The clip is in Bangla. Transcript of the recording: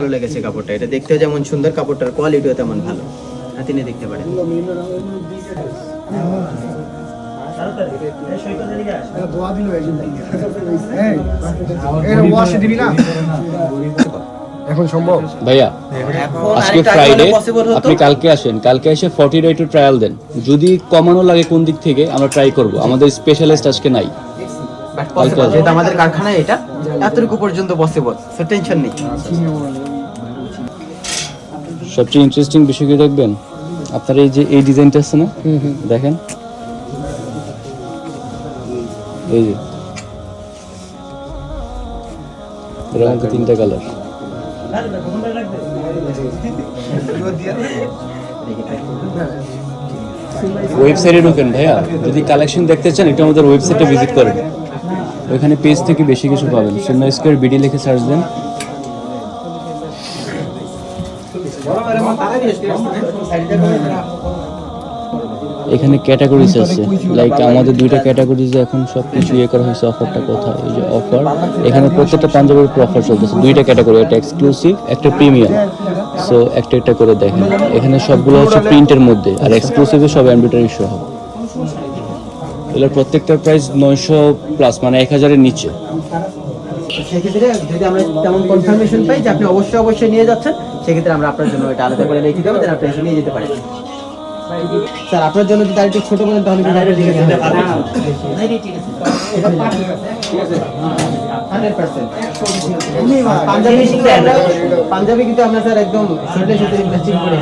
ভালো লেগেছে কাপড়টা, এটা দেখতেও যেমন সুন্দর, কাপড়টার কোয়ালিটিও তেমন ভালো। হাতে নিয়ে দেখতে পারেন। এখন সম্ভব ভাইয়া আজকে ফ্রাইডে, আপনি কালকে আসেন, কালকে এসে 40 ডে টু ট্রায়াল দেন। যদি কমানো লাগে কোন দিক থেকে আমরা ট্রাই করব, আমাদের স্পেশালিস্ট আজকে নাই। যেহেতু আমাদের কারখানায় এটা এতটুকু পর্যন্ত পসিবল, সো টেনশন নেই। সবচেয়ে ইন্টারেস্টিং বিষয় কি দেখবেন, আপনার এই যে এই ডিজাইনটা আছে না, দেখেন এই যে এর মধ্যে 3টা কালার। ওয়েবসাইটে ঢোকেন ভাইয়া, যদি কালেকশন দেখতে চান একটু আমাদের ওয়েবসাইটে ভিজিট করেন, ওইখানে পেজ থেকে বেশি কিছু পাবেন। সুন্না স্কয়ার বিডি লিখে সার্চ দেন। এখানে ক্যাটাগরিজ আছে, লাইক আমাদের 2টা ক্যাটাগরিজে এখন সব কিছু ইয়ে করা হয়েছে। অফারটা কোথায়, এই যে অফার, এখানে প্রত্যেকটা পাঞ্জাবের উপর অফার চলতেছে। 2টা ক্যাটাগরি, একটা এক্সক্লুসিভ, একটা প্রিমিয়াম। সো একটা একটা করে দেখেন, এখানে সবগুলো হচ্ছে প্রিন্টের মধ্যে, আর এক্সক্লুসিভে সব এমব্রয়ডারি সহ। এগুলোর প্রত্যেকটার প্রাইস 900 প্লাস, মানে 1000-এর নিচে। সেক্ষেত্রে যদি আমরা তেমন কনফার্মেশন পাই যে আপনি অবশ্যই নিয়ে যাচ্ছেন, সেক্ষেত্রে আমরা আপনার জন্য এটা আলাদা করে রেখে দেবো, যেন আপনি এসে নিয়ে যেতে পারেন। স্যার আপনার জন্য যদি আরেকটু ছোট করেন তাহলে কিন্তু আপনি ঠিক আছে 100%। পাঞ্জাবি কিন্তু আমরা স্যার একদম শরীরে সাথে ম্যাচিং করে